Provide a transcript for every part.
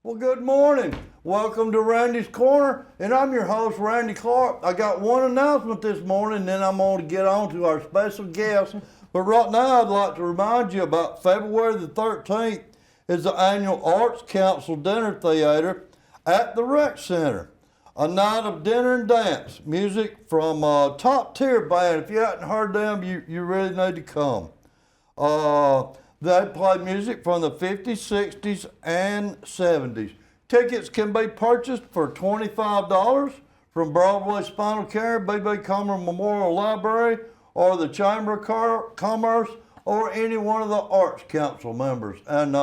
Well, good morning. Welcome to Randy's Corner, and I'm your host, Randy Clark. I got one announcement this morning, then I'm going to get on to our special guest. But right now, I'd like to remind you about February the 13th is the annual Arts Council Dinner Theater at the Rec Center. A night of dinner and dance, music from a top-tier band. If you hadn't heard them, you really need to come. They play music from the 50s, 60s, and 70s. Tickets can be purchased for $25 from Broadway Spinal Care, B.B. Comer Memorial Library, or the Chamber of Commerce, or any one of the Arts Council members. And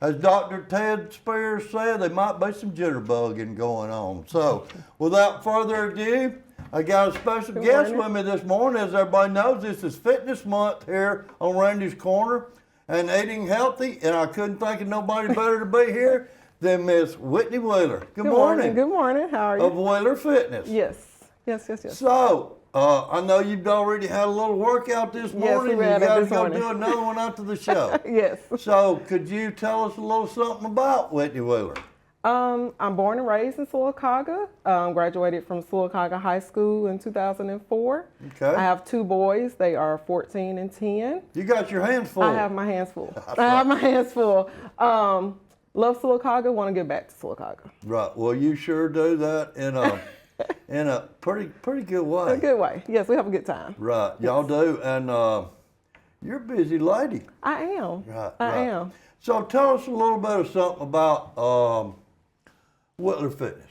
as Dr. Ted Spears said, there might be some jitterbugging going on. So without further ado, I got a special guest with me this morning. As everybody knows, this is Fitness Month here on Randy's Corner and eating healthy, and I couldn't think of nobody better to be here than Miss Whitney Wheeler. Good morning. Good morning. How are you? Of Wheeler Fitness. Yes. So, I know you've already had a little workout this morning. Yes, we got to this go morning. do another one after the show. Yes. So, could you tell us a little something about Whitney Wheeler? I'm born and raised in Sylacauga. Graduated from Sylacauga High School in 2004. Okay. I have two boys. They are 14 and 10. You got your hands full. I have my hands full. Love Sylacauga. Want to get back to Sylacauga. Right. Well, you sure do that in a pretty good way. A good way. Yes, we have a good time. Right. Y'all do, and you're a busy lady. I am. Right. I am. So tell us a little bit of something about Wheeler Fitness.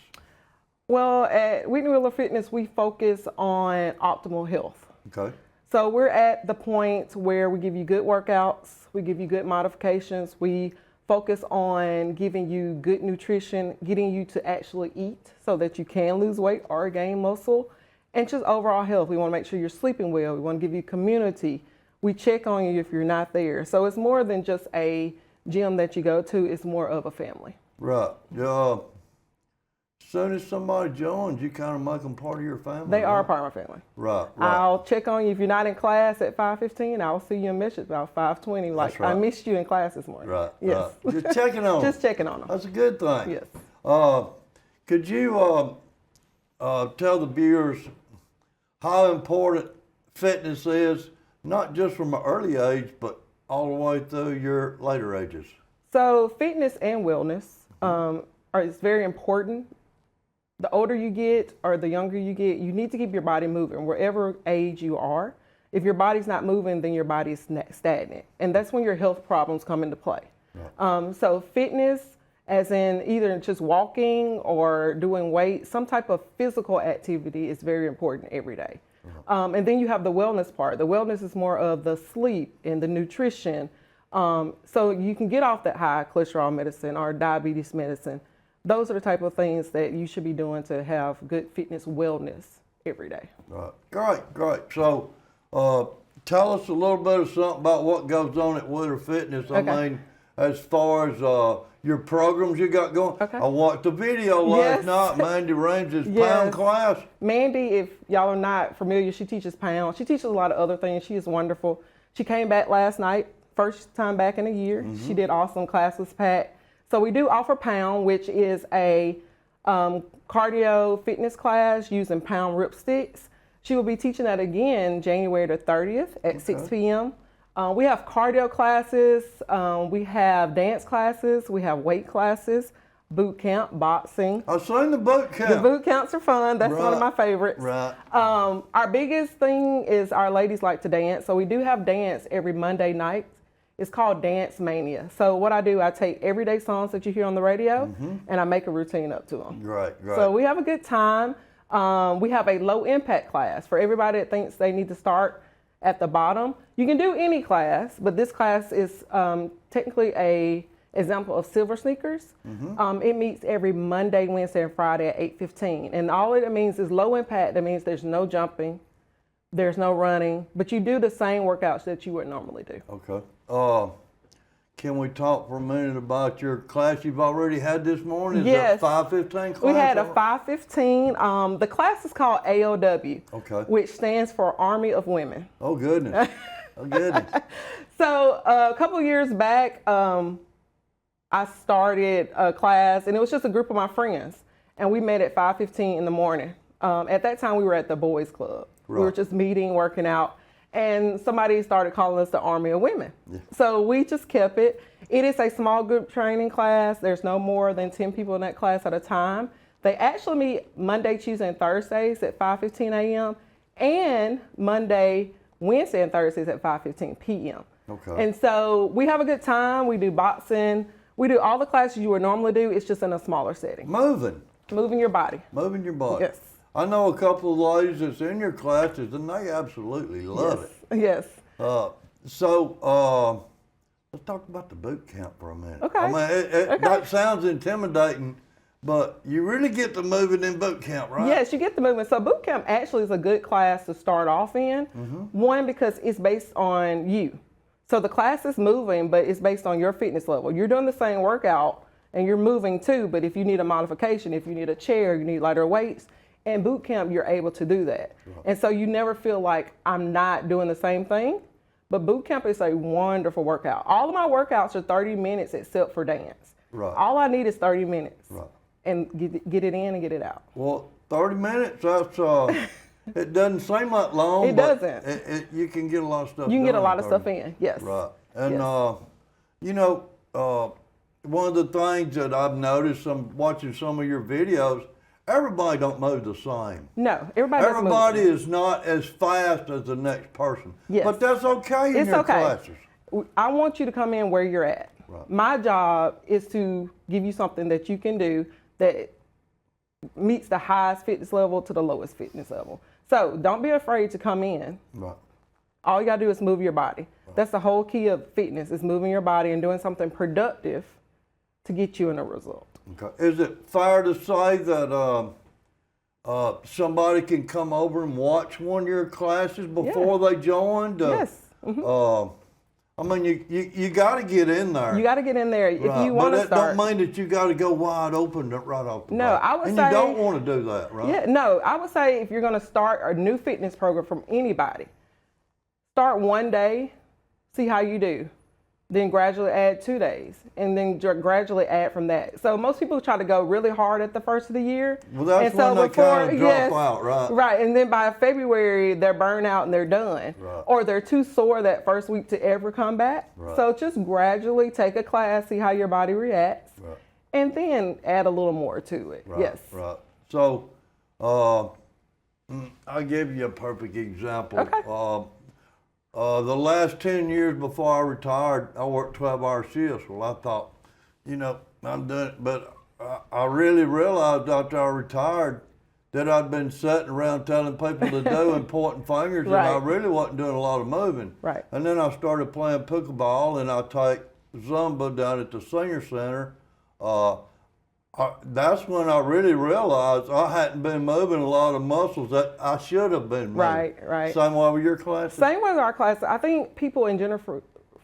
Well, at Whitney Wheeler Fitness, we focus on optimal health. Okay. So we're at the point where we give you good workouts, we give you good modifications, we focus on giving you good nutrition, getting you to actually eat so that you can lose weight or gain muscle, and just overall health. We want to make sure you're sleeping well. We want to give you community. We check on you if you're not there. So it's more than just a gym that you go to, it's more of a family. Right. As soon as somebody joins, you kind of make them part of your family. They are a part of my family. Right. I'll check on you if you're not in class at 5:15. I'll see you in message about 5:20. Like, right. I missed you in class this morning. Right. Yes. Right. Just checking on them. Just checking on them. That's a good thing. Yes. Could you tell the viewers how important fitness is, not just from an early age, but all the way through your later ages? So fitness and wellness is very important. The older you get or the younger you get, you need to keep your body moving wherever age you are. If your body's not moving, then your body is stagnant. And that's when your health problems come into play. Right. So fitness, as in either just walking or doing weight, some type of physical activity is very important every day. Right. And then you have the wellness part. The wellness is more of the sleep and the nutrition. So you can get off that high cholesterol medicine or diabetes medicine. Those are the type of things that you should be doing to have good fitness wellness every day. Right. Great. So tell us a little bit of something about what goes on at Wheeler Fitness. Okay. I mean, as far as your programs you got going. Okay. I watched the video last night, Mandy Ramsey's pound class. Mandy, if y'all are not familiar, she teaches pound. She teaches a lot of other things. She is wonderful. She came back last night, first time back in a year. Mm-hmm. She did awesome. Class was packed. So we do offer pound, which is a cardio fitness class using pound rip sticks. She will be teaching that again January the 30th at 6 p.m. We have cardio classes, we have dance classes, we have weight classes, boot camp, boxing. I've seen the boot camp. The boot camps are fun. That's one of my favorites. Right. Our biggest thing is our ladies like to dance. So we do have dance every Monday night. It's called Dance Mania. So what I do, I take everyday songs that you hear on the radio and I make a routine up to them. Right. So we have a good time. We have a low impact class for everybody that thinks they need to start at the bottom. You can do any class, but this class is technically a example of Silver Sneakers. It meets every Monday, Wednesday, and Friday at 8:15. And all it means is low impact. That means there's no jumping, there's no running, but you do the same workouts that you would normally do. Okay. Can we talk for a minute about your class you've already had this morning? Yes. Is that 5:15 class? We had a 5:15. The class is called AOW, which stands for Army of Women. Oh, goodness. Oh, goodness. So a couple of years back, I started a class, and it was just a group of my friends, and we met at 5:15 in the morning. At that time, we were at the boys' club. We were Right. just meeting, working out, and somebody started calling us the Army of Women. So we just kept it. It is a small group training class. There's no more than 10 people in that class at a time. They actually meet Monday, Tuesday, and Thursdays at 5:15 a.m. and Monday, Wednesday, and Thursdays at 5:15 p.m. Okay. And so we have a good time. We do boxing. We do all the classes you would normally do. It's just in a smaller setting. Moving Moving your body. your body. Yes. I know a couple of ladies that's in your classes, and they absolutely love it. Yes. So let's talk about the boot camp for a minute. Okay. I mean, that sounds intimidating, but you really get to moving in boot camp, right? Yes, you get the movement. So boot camp actually is a good class to start off in. One, because it's based on you. So the class is moving, but it's based on your fitness level. You're doing the same workout and you're moving too, but if you need a modification, if you need a chair, you need lighter weights, in boot camp, you're able to do that. Right. And so you never feel like I'm not doing the same thing. But boot camp is a wonderful workout. All of my workouts are 30 minutes except for dance. Right. All I need is 30 minutes. Right. And get it in and get it out. Well, 30 minutes, that's, it doesn't seem like long. It but doesn't. You can get a lot of stuff done. You can get a lot of 30 stuff in, yes. Right. And, Yes. you know, one of the things that I've noticed, watching some of your videos, everybody don't move the same. No, everybody doesn't move. Everybody is not as fast as the next person. Yes. But that's okay in It's your okay. classes. I want you to come in where you're at. Right. My job is to give you something that you can do that meets the highest fitness level to the lowest fitness level. So don't be afraid to come in. Right. All you gotta do is move your body. That's the whole key of fitness, is moving your body and doing something productive to get you in a result. Okay. Is it fair to say that somebody can come over and watch one of your classes before they join? Yes. I mean, you got to get in there. You gotta get in there if Right. you want to But that start. don't mean that you got to go wide open right off the No, bat. I would and say- you don't want to do that, right? Yeah, no, I would say if you're gonna start a new fitness program from anybody, start one day, see how you do. Then gradually add 2 days, and then gradually add from that. So most people try to go really hard at the first of the year. Well, that's and so when they before- kind of drop out, right? Right, and then by February, they're burnt out and they're done. Right. Or they're too sore that first week to ever come back. Right. So just gradually take a class, see how your body reacts, Right. and then add a little more to it. Right, Yes. Right. So, I'll give you a perfect example. Okay. The last 10 years before I retired, I worked 12-hour shifts. Well, I thought, I'm done it. But I really realized after I retired that I'd been sitting around telling people to do and pointing fingers, and I Right. really wasn't doing a lot of moving. Right. And then I started playing pickleball, and I take Zumba down at the senior center. That's when I really realized I hadn't been moving a lot of muscles that I should have been moving. Right. Same way with your classes? Same with our class. I think people in general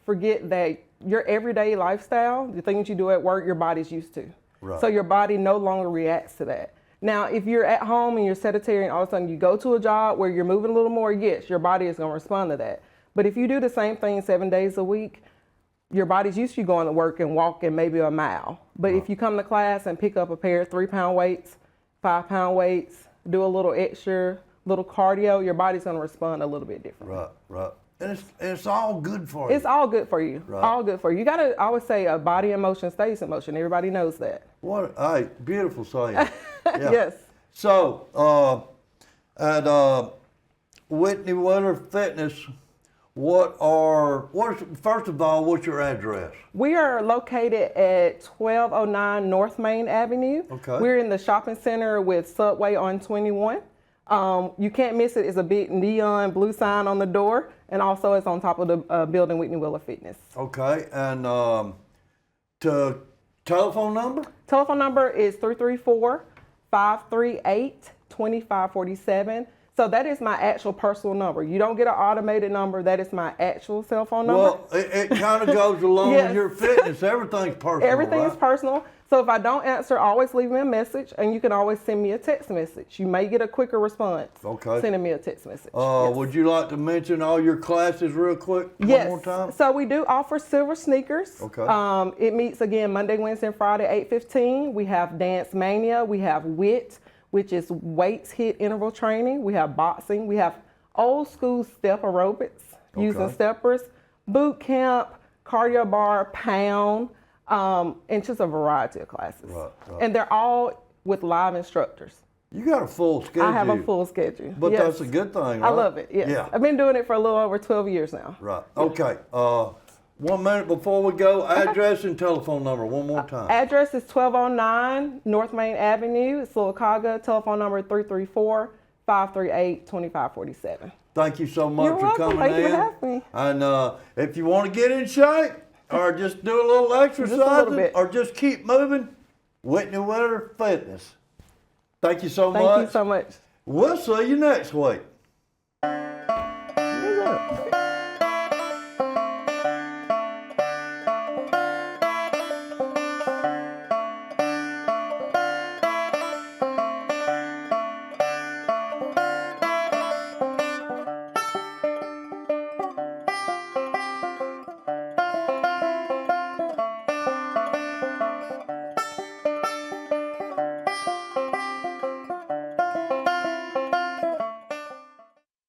forget that your everyday lifestyle, the things you do at work, your body's used to. Right. So your body no longer reacts to that. Now, if you're at home and you're sedentary and all of a sudden you go to a job where you're moving a little more, yes, your body is going to respond to that. But if you do the same thing 7 days a week, your body's used to you going to work and walking maybe a mile. But if you come to class and pick up a pair of 3-pound weights, 5-pound weights, do a little extra, little cardio, your body's going to respond a little bit differently. Right. And it's all good for you. It's all good for you. Right. All good for you. You got to always say a body in motion stays in motion. Everybody knows that. Hey, beautiful saying. Yeah. Yes. So, at Whitney Wheeler Fitness, first of all, what's your address? We are located at 1209 North Main Avenue. Okay. We're in the shopping center with Subway on 21. You can't miss it. It's a big neon blue sign on the door, and also it's on top of the building Whitney Wheeler Fitness. Okay, and to telephone number? Telephone number is 334-538-2547. So that is my actual personal number. You don't get an automated number. That is my actual cell phone number. Well, it kind of goes along Yes. with your fitness. Everything's personal. Everything right? is personal. So if I don't answer, always leave me a message, and you can always send me a text message. You may get a quicker response. Okay. Sending me a text message. Yes. Would you like to mention all your classes real quick Yes. one more time? So we do offer silver sneakers. Okay. It meets again Monday, Wednesday, and Friday, 8:15. We have Dance Mania. We have WIT, which is weights hit interval training. We have boxing. We have old school step aerobics using Okay. steppers, boot camp, cardio bar, pound, and just a variety of classes. Right. And they're all with live instructors. You got a full schedule. I have a full schedule. But Yes. that's a good thing, right? I love it. Yes. Yeah. I've been doing it for a little over 12 years now. Right. Okay. 1 minute before we go, address and telephone number one more time. Address is 1209 North Main Avenue, Sylacauga. Telephone number 334-538-2547. Thank you so much You're for welcome. coming Thank in. you for having me. And if you want to get in shape or just do a little exercise bit. or just keep moving, Whitney Winter Fitness. Thank you so much. Thank you so much. We'll see you next week.